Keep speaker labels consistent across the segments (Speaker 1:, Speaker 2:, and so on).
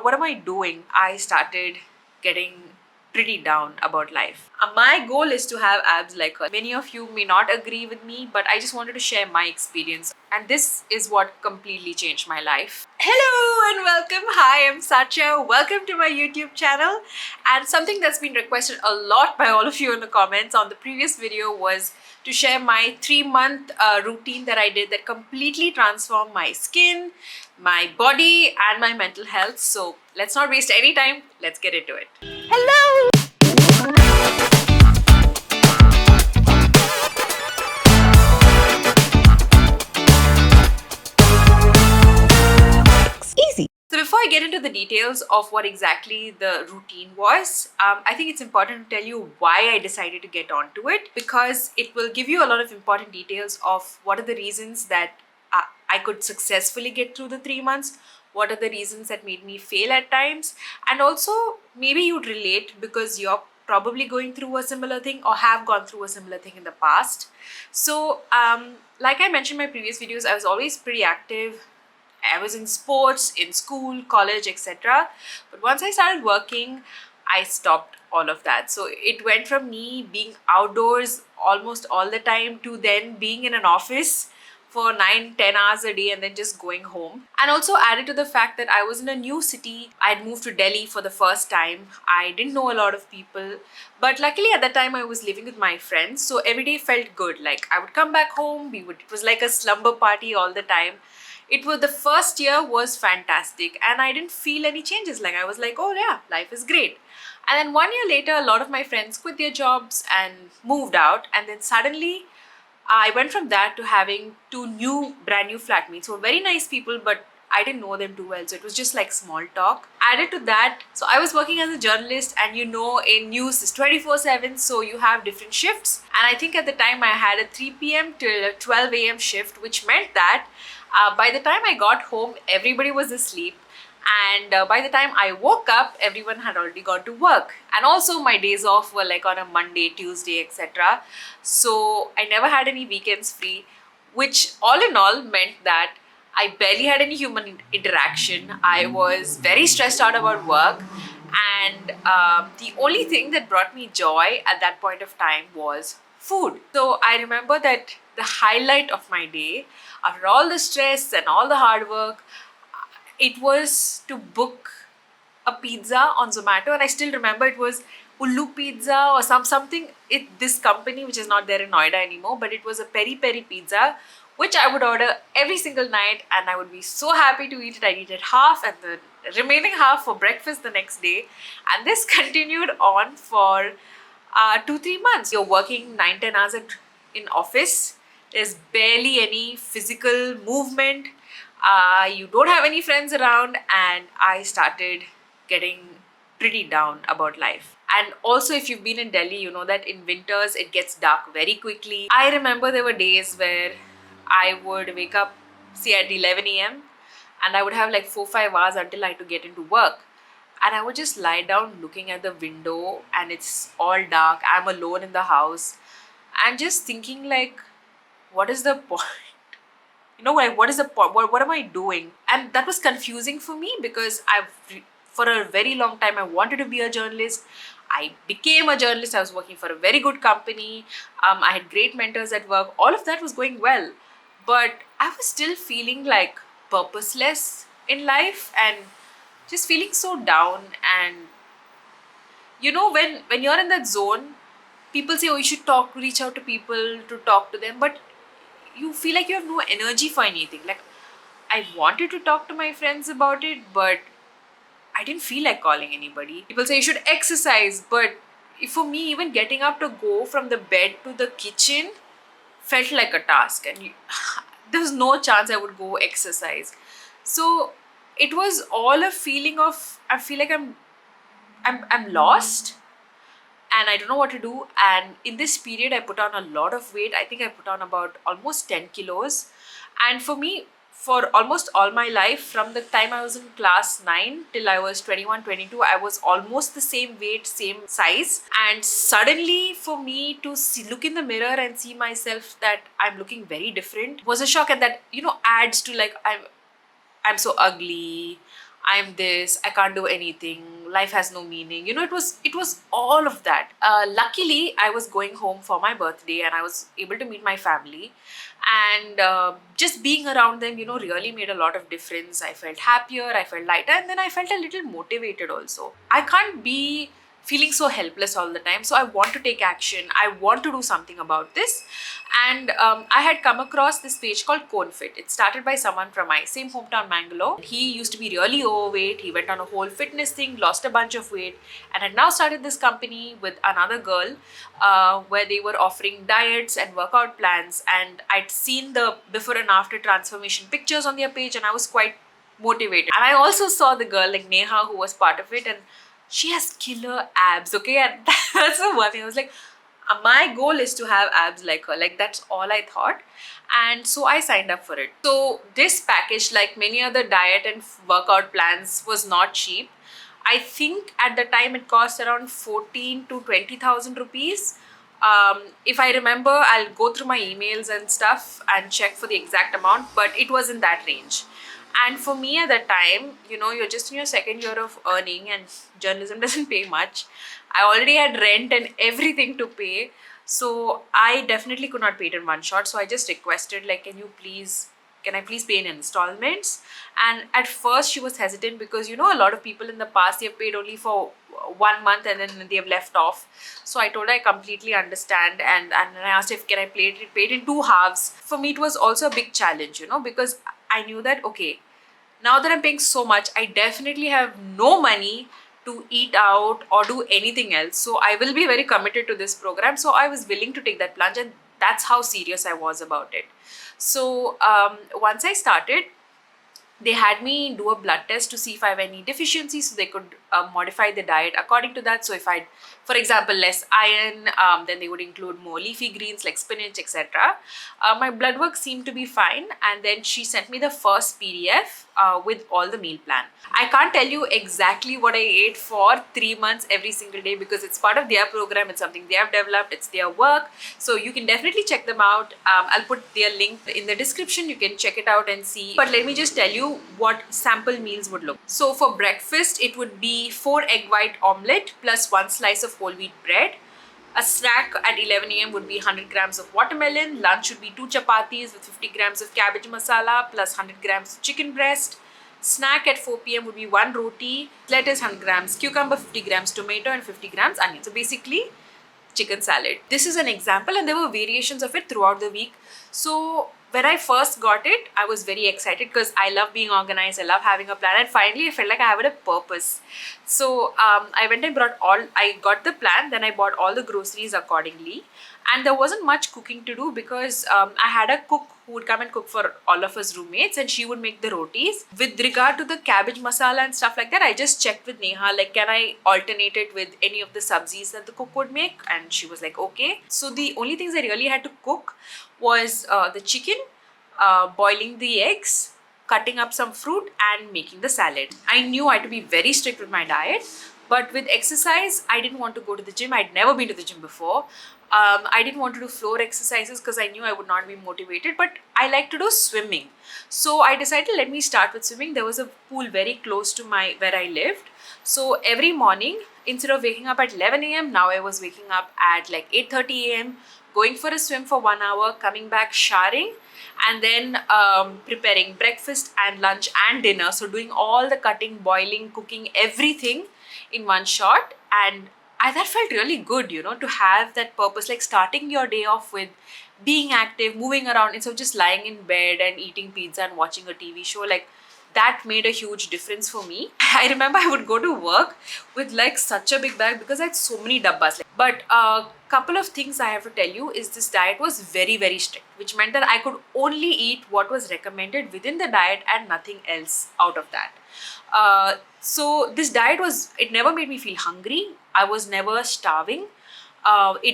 Speaker 1: what am I doing? I started getting pretty down about life. My goal is to have abs like her. Many of you may not agree with me, but I just wanted to share my experience. And this is what completely changed my life. Hello and welcome. Hi, I'm Satshya. Welcome to my YouTube channel. And something that's been requested a lot by all of you in the comments on the previous video was to share my 3-month routine that I did that completely transformed my skin, my body, and my mental health. So let's not waste any time. Let's get into it. Hello! Easy. So before I get into the details of what exactly the routine was, I think it's important to tell you why I decided to get onto it, because it will give you a lot of important details of what are the reasons that I could successfully get through the 3 months, what are the reasons that made me fail at times, and also maybe you'd relate because you're probably going through a similar thing or have gone through a similar thing in the past. So like I mentioned in my previous videos, I was always pretty active. I was in sports, in school, college, etc. But once I started working, I stopped all of that. So it went from me being outdoors almost all the time to then being in an office for 9-10 hours a day and then just going home. And also added to the fact that I was in a new city. I had moved to Delhi for the first time. I didn't know a lot of people, but luckily at that time I was living with my friends, so every day felt good. Like I would come back home, it was like a slumber party all the time. It was the first year was fantastic and I didn't feel any changes. Like I was like, oh yeah, life is great. And then 1 year later, a lot of my friends quit their jobs and moved out, and then suddenly I went from that to having two brand new flatmates who were very nice people, but I didn't know them too well. So it was just like small talk. Added to that, so I was working as a journalist, and in news is 24/7, so you have different shifts. And I think at the time I had a 3 p.m. till 12 a.m. shift, which meant that by the time I got home, everybody was asleep. And by the time I woke up, everyone had already gone to work. And also my days off were like on a Monday, Tuesday, etc. So I never had any weekends free, which all in all meant that I barely had any human interaction. I was very stressed out about work. And the only thing that brought me joy at that point of time was food. So I remember that the highlight of my day, after all the stress and all the hard work, it was to book a pizza on Zomato. And I still remember it was Ullu Pizza or something. This company which is not there in Noida anymore, but it was a peri peri pizza which I would order every single night, and I would be so happy to eat it. I'd eat it half and the remaining half for breakfast the next day. And this continued on for 2-3 months. You're working 9-10 hours in office. There's barely any physical movement. You don't have any friends around, and I started getting pretty down about life. And also, if you've been in Delhi, you know that in winters it gets dark very quickly. I remember there were days where I would wake up, say at 11 a.m. and I would have like 4-5 hours until I had to get into work. And I would just lie down looking at the window and it's all dark. I'm alone in the house and just thinking like, what is the point? Like, what is the point? What am I doing? And that was confusing for me because for a very long time, I wanted to be a journalist. I became a journalist. I was working for a very good company. I had great mentors at work. All of that was going well. But I was still feeling like purposeless in life and just feeling so down. And when you're in that zone, people say, oh, you should reach out to people to talk to them. But you feel like you have no energy for anything. Like, I wanted to talk to my friends about it, but I didn't feel like calling anybody. People say you should exercise, but for me, even getting up to go from the bed to the kitchen felt like a task, and there was no chance I would go exercise. So it was all a feeling of, I feel like I'm lost and I don't know what to do. And in this period, I put on a lot of weight. I think I put on about almost 10 kilos. And for me, for almost all my life, from the time I was in class 9 till I was 21, 22, I was almost the same weight, same size. And suddenly for me to look in the mirror and see myself that I'm looking very different was a shock. And that, adds to like, I'm so ugly, I'm this, I can't do anything, life has no meaning. It was all of that. Luckily, I was going home for my birthday and I was able to meet my family, and just being around them, really made a lot of difference. I felt happier, I felt lighter, and then I felt a little motivated also. I can't be feeling so helpless all the time, so I want to take action, I want to do something about this. And I had come across this page called ConeFit. It's started by someone from my same hometown, Mangalore. He used to be really overweight. He went on a whole fitness thing, lost a bunch of weight, and had now started this company with another girl, where they were offering diets and workout plans. And I'd seen the before and after transformation pictures on their page, and I was quite motivated. And I also saw the girl like Neha who was part of it, and she has killer abs, okay? And that's the one thing. I was like, my goal is to have abs like her. Like, that's all I thought. And so I signed up for it. So this package, like many other diet and workout plans, was not cheap. I think at the time it cost around 14 to 20,000 rupees. If I remember, I'll go through my emails and stuff and check for the exact amount, but it was in that range. And for me at that time, you're just in your second year of earning, and journalism doesn't pay much. I already had rent and everything to pay. So I definitely could not pay it in one shot. So I just requested, like, can I please pay in installments? And at first she was hesitant because, a lot of people in the past, they've paid only for 1 month and then they've left off. So I told her I completely understand, and I asked if can I pay it in two halves. For me, it was also a big challenge, because I knew that, okay, now that I'm paying so much, I definitely have no money to eat out or do anything else. So I will be very committed to this program. So I was willing to take that plunge, and that's how serious I was about it. So once I started, they had me do a blood test to see if I have any deficiencies, so they could modify the diet according to that. So if I, for example, less iron, then they would include more leafy greens like spinach, etc. My blood work seemed to be fine, and then she sent me the first PDF with all the meal plan. I can't tell you exactly what I ate for 3 months every single day because it's part of their program. It's something they have developed. It's their work. So you can definitely check them out. I'll put their link in the description. You can check it out and see. But let me just tell you what sample meals would look. So for breakfast, it would be 4 egg white omelette plus 1 slice of whole wheat bread. A snack at 11 a.m. would be 100 grams of watermelon. Lunch would be 2 chapatis with 50 grams of cabbage masala plus 100 grams of chicken breast. Snack at 4 p.m. would be 1 roti, lettuce 100 grams, cucumber 50 grams, tomato and 50 grams onion. So basically, chicken salad. This is an example, and there were variations of it throughout the week. So when I first got it, I was very excited because I love being organized. I love having a plan, and finally I felt like I had a purpose. So I went and I got the plan, then I bought all the groceries accordingly. And there wasn't much cooking to do because I had a cook who would come and cook for all of us roommates, and she would make the rotis. With regard to the cabbage masala and stuff like that, I just checked with Neha, like, can I alternate it with any of the sabzis that the cook would make? And she was like, okay. So the only things I really had to cook was the chicken, boiling the eggs, cutting up some fruit and making the salad. I knew I had to be very strict with my diet, but with exercise, I didn't want to go to the gym. I'd never been to the gym before. I didn't want to do floor exercises because I knew I would not be motivated, but I like to do swimming. So I decided, let me start with swimming. There was a pool very close to where I lived. So every morning, instead of waking up at 11 a.m., now I was waking up at like 8:30 a.m., going for a swim for 1 hour, coming back, showering, and then preparing breakfast and lunch and dinner. So doing all the cutting, boiling, cooking, everything in one shot. And that felt really good, to have that purpose, like starting your day off with being active, moving around instead of just lying in bed and eating pizza and watching a TV show. Like, that made a huge difference for me. I remember I would go to work with like such a big bag because I had so many dabbas. But a couple of things I have to tell you is this diet was very, very strict, which meant that I could only eat what was recommended within the diet and nothing else out of that. So this diet it never made me feel hungry. I was never starving.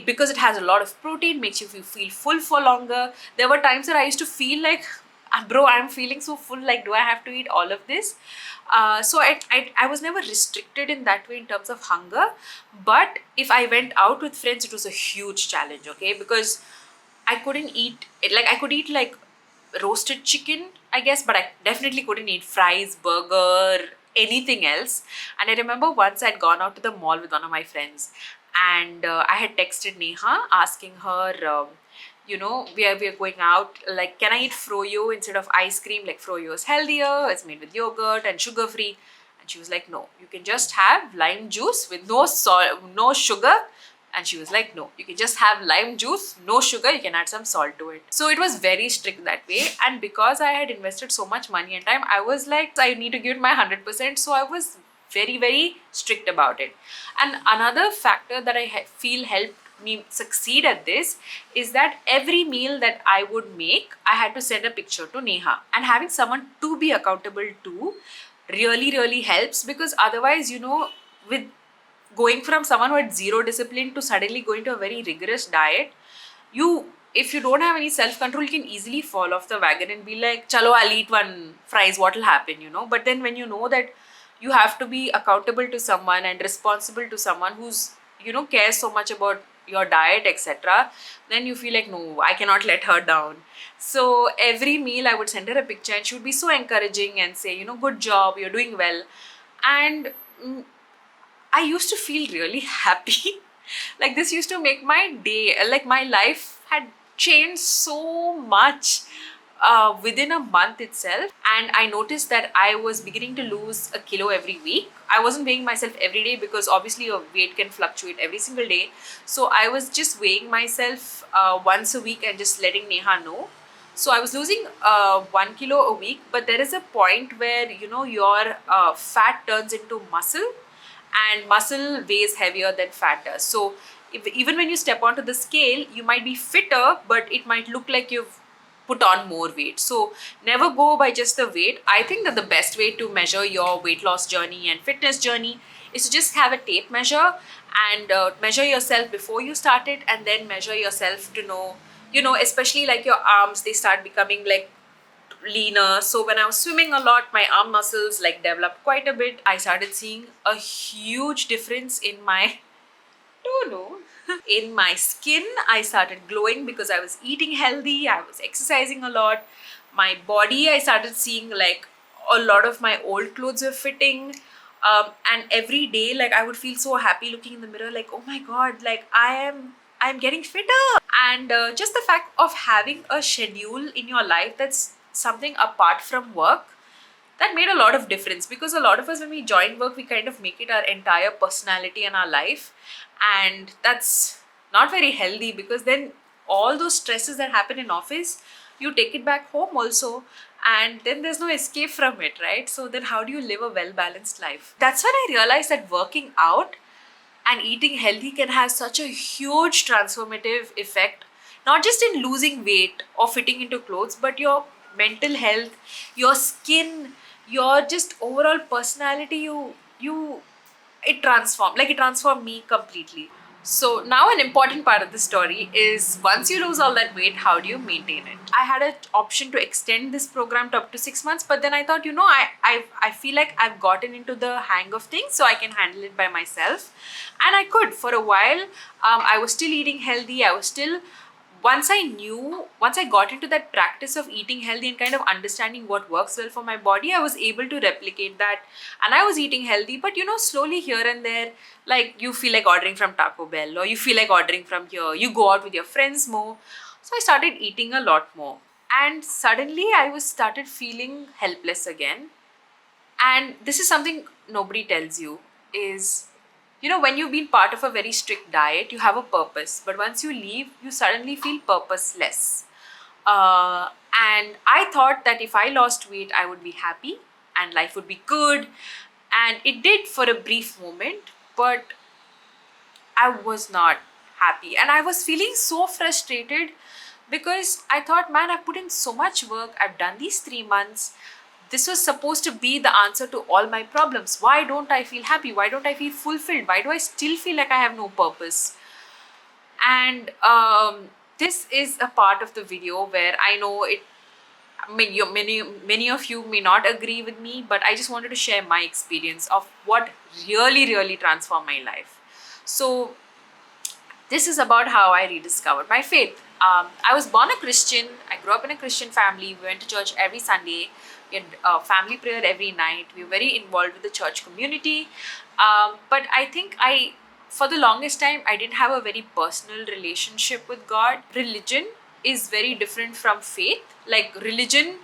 Speaker 1: Because it has a lot of protein, makes you feel full for longer. There were times that I used to feel like, bro, I'm feeling so full, like, do I have to eat all of this? So I was never restricted in that way in terms of hunger. But if I went out with friends, it was a huge challenge, okay? Because I couldn't eat, I could eat roasted chicken, I guess, but I definitely couldn't eat fries, burger, anything else. And I remember once I'd gone out to the mall with one of my friends, and I had texted Neha asking her, we are going out. Like, can I eat froyo instead of ice cream? Like, froyo is healthier. It's made with yogurt and sugar free. And she was like, no, you can just have lime juice with no salt, no sugar. And she was like, no, you can just have lime juice, no sugar, you can add some salt to it. So it was very strict that way. And because I had invested so much money and time, I was like, I need to give it my 100%. So I was very, very strict about it. And another factor that I feel helped me succeed at this is that every meal that I would make, I had to send a picture to Neha. And having someone to be accountable to really, really helps, because otherwise, with going from someone who had zero discipline to suddenly going to a very rigorous diet, you if you don't have any self-control, you can easily fall off the wagon and be like, chalo, I'll eat one fries, what will happen? But then when you know that you have to be accountable to someone and responsible to someone who's cares so much about your diet, etc., then you feel like, no, I cannot let her down. So every meal I would send her a picture, and she would be so encouraging and say, good job, you're doing well. And I used to feel really happy. Like, this used to make my day, like my life had changed so much within a month itself. And I noticed that I was beginning to lose a kilo every week. I wasn't weighing myself every day because obviously your weight can fluctuate every single day. So I was just weighing myself once a week and just letting Neha know. So I was losing 1 kilo a week, but there is a point where your fat turns into muscle, and muscle weighs heavier than fat does. So even when you step onto the scale, you might be fitter, but it might look like you've put on more weight. So never go by just the weight. I think that the best way to measure your weight loss journey and fitness journey is to just have a tape measure and measure yourself before you start it, and then measure yourself to know, especially like your arms, they start becoming like leaner. So when I was swimming a lot, my arm muscles like developed quite a bit. I started seeing a huge difference in my don't know in my skin. I started glowing because I was eating healthy, I was exercising a lot. My body, I started seeing like a lot of my old clothes were fitting. And every day, like, I would feel so happy looking in the mirror, like, oh my god, like I'm getting fitter. And just the fact of having a schedule in your life that's something apart from work, that made a lot of difference. Because a lot of us, when we join work, we kind of make it our entire personality and our life, and that's not very healthy, because then all those stresses that happen in office, you take it back home also, and then there's no escape from it, right? So then how do you live a well balanced life? That's when I realized that working out and eating healthy can have such a huge transformative effect, not just in losing weight or fitting into clothes, but your mental health, your skin, your just overall personality. You it transformed me completely. So now an important part of the story is, once you lose all that weight, how do you maintain it? I had an option to extend this program to up to 6 months, but then I thought, I feel like I've gotten into the hang of things, so I can handle it by myself. And I could for a while. I was still eating healthy. I was still once I got into that practice of eating healthy and kind of understanding what works well for my body, I was able to replicate that. And I was eating healthy, but slowly here and there, like, you feel like ordering from Taco Bell, or you feel like ordering from here, you go out with your friends more. So I started eating a lot more. And suddenly I was started feeling helpless again. And this is something nobody tells you, is when you've been part of a very strict diet, you have a purpose, but once you leave, you suddenly feel purposeless. And I thought that if I lost weight, I would be happy and life would be good. And it did for a brief moment, but I was not happy. And I was feeling so frustrated, because I thought, man, I've put in so much work, I've done these 3 months. This was supposed to be the answer to all my problems. Why don't I feel happy? Why don't I feel fulfilled? Why do I still feel like I have no purpose? And this is a part of the video where I know it. I mean, many of you may not agree with me, but I just wanted to share my experience of what really, really transformed my life. So this is about how I rediscovered my faith. I was born a Christian. I grew up in a Christian family. We went to church every Sunday. We had family prayer every night. We were very involved with the church community. But I think for the longest time, I didn't have a very personal relationship with God. Religion is very different from faith. Like, religion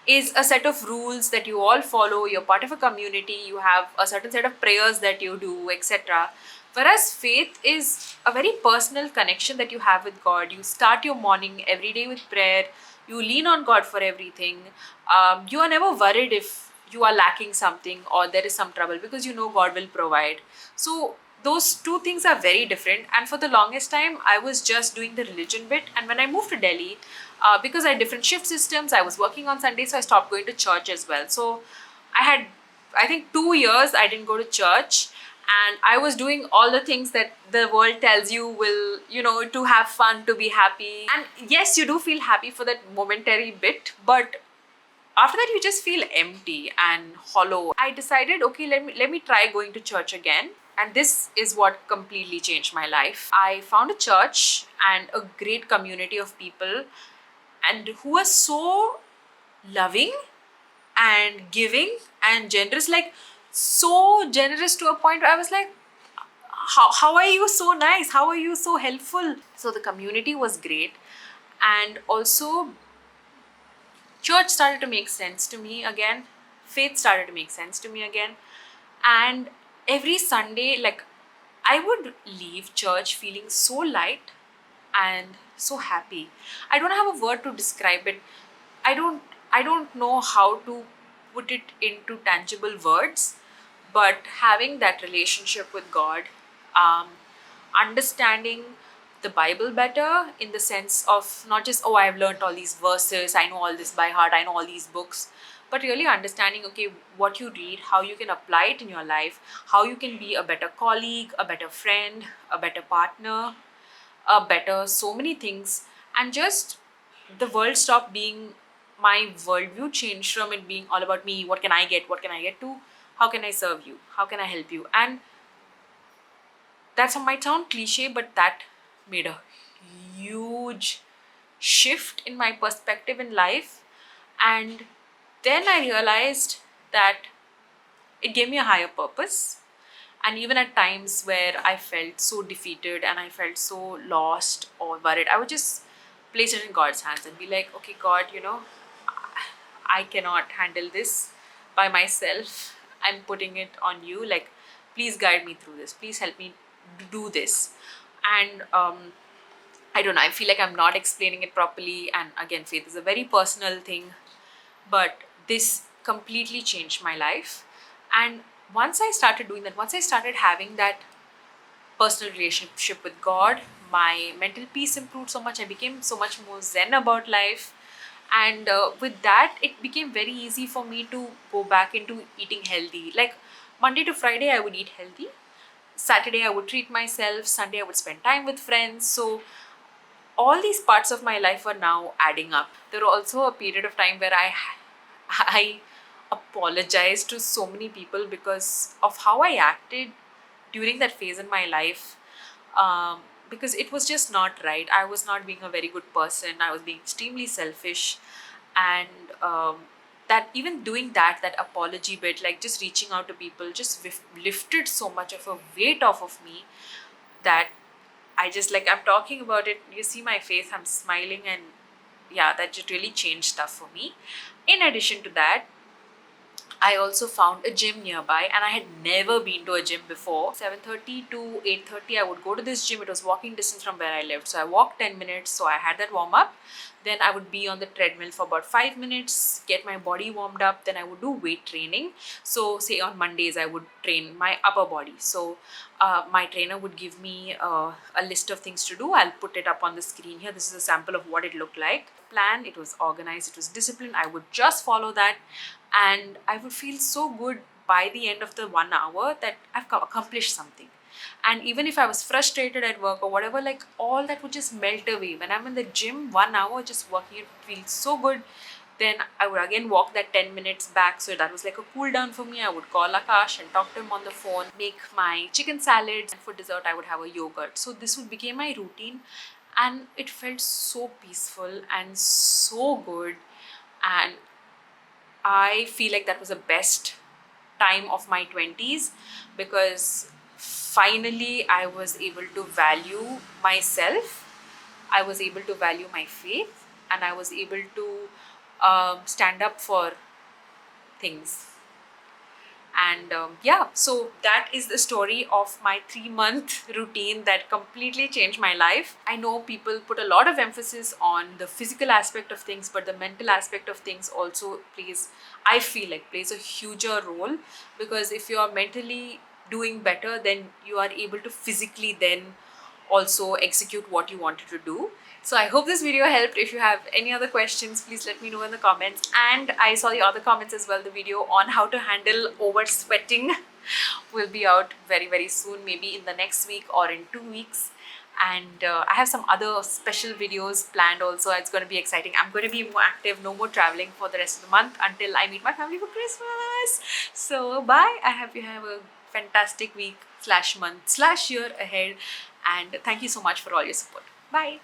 Speaker 1: is a set of rules that you all follow. You're part of a community, you have a certain set of prayers that you do, etc. Whereas faith is a very personal connection that you have with God. You start your morning every day with prayer, you lean on God for everything. You are never worried if you are lacking something or there is some trouble, because you know God will provide. So those two things are very different. And for the longest time, I was just doing the religion bit. And when I moved to Delhi, because I had different shift systems, I was working on Sundays, so I stopped going to church as well. So I had, I think, 2 years I didn't go to church, and I was doing all the things that the world tells you will, to have fun, to be happy. And yes, you do feel happy for that momentary bit, but after that you just feel empty and hollow. I decided, okay, let me try going to church again. And this is what completely changed my life. I found a church and a great community of people, and who are so loving and giving and generous, like so generous to a point where I was like, how are you so nice, how are you so helpful? So the community was great. And also, church started to make sense to me again, faith started to make sense to me again. And every Sunday, like, I would leave church feeling so light and so happy. I don't have a word to describe it. I don't know how to put it into tangible words, but having that relationship with God, um, understanding the Bible better, in the sense of not just, oh, I've learned all these verses, I know all this by heart, I know all these books, but really understanding, okay, what you read, how you can apply it in your life, how you can be a better colleague, a better friend, a better partner, a better so many things. And just the world stopped being my worldview, changed from it being all about me, what can I get, to how can I serve you, how can I help you. And that might sound cliche, but that made a huge shift in my perspective in life. And then I realized that it gave me a higher purpose. And even at times where I felt so defeated and I felt so lost or worried, I would just place it in God's hands and be like, okay, God, I cannot handle this by myself. I'm putting it on you. Like, please guide me through this. Please help me do this. And I don't know, I feel like I'm not explaining it properly. And again, faith is a very personal thing, but this completely changed my life. And once I started doing that, once I started having that personal relationship with God, my mental peace improved so much. I became so much more zen about life. And with that, it became very easy for me to go back into eating healthy. Like, Monday to Friday, I would eat healthy. Saturday, I would treat myself. Sunday, I would spend time with friends. So, all these parts of my life are now adding up. There was also a period of time where I apologized to so many people because of how I acted during that phase in my life. Because it was just not right. I was not being a very good person. I was being extremely selfish. And that, even doing that apology bit, like just reaching out to people, just lifted so much of a weight off of me, that I just, like, I'm talking about it, you see my face, I'm smiling. And yeah, that just really changed stuff for me. In addition to that, I also found a gym nearby, and I had never been to a gym before. 7:30 to 8:30, I would go to this gym. It was walking distance from where I lived. So I walked 10 minutes. So I had that warm up. Then I would be on the treadmill for about 5 minutes, get my body warmed up. Then I would do weight training. So, say on Mondays, I would train my upper body. So my trainer would give me a list of things to do. I'll put it up on the screen here. This is a sample of what it looked like. Plan, it was organized, it was disciplined. I would just follow that, and I would feel so good by the end of the 1 hour that I've accomplished something. And even if I was frustrated at work or whatever, like, all that would just melt away. When I'm in the gym, 1 hour just working, it feels so good. Then I would again walk that 10 minutes back. So that was like a cool down for me. I would call Akash and talk to him on the phone, make my chicken salads, and for dessert, I would have a yogurt. So this would become my routine, and it felt so peaceful and so good. And I feel like that was the best time of my 20s, because finally I was able to value myself, I was able to value my faith, and I was able to stand up for things. And yeah, so that is the story of my 3-month routine that completely changed my life. I know people put a lot of emphasis on the physical aspect of things, but the mental aspect of things also plays, I feel like, plays a huger role, because if you are mentally doing better, then you are able to physically then also execute what you wanted to do. So I hope this video helped. If you have any other questions, please let me know in the comments. And I saw the other comments as well. The video on how to handle over sweating will be out very, very soon, maybe in the next week or in 2 weeks. And I have some other special videos planned also. It's going to be exciting. I'm going to be more active, no more traveling for the rest of the month until I meet my family for Christmas. So bye. I hope you have a fantastic week / month / year ahead. And thank you so much for all your support. Bye.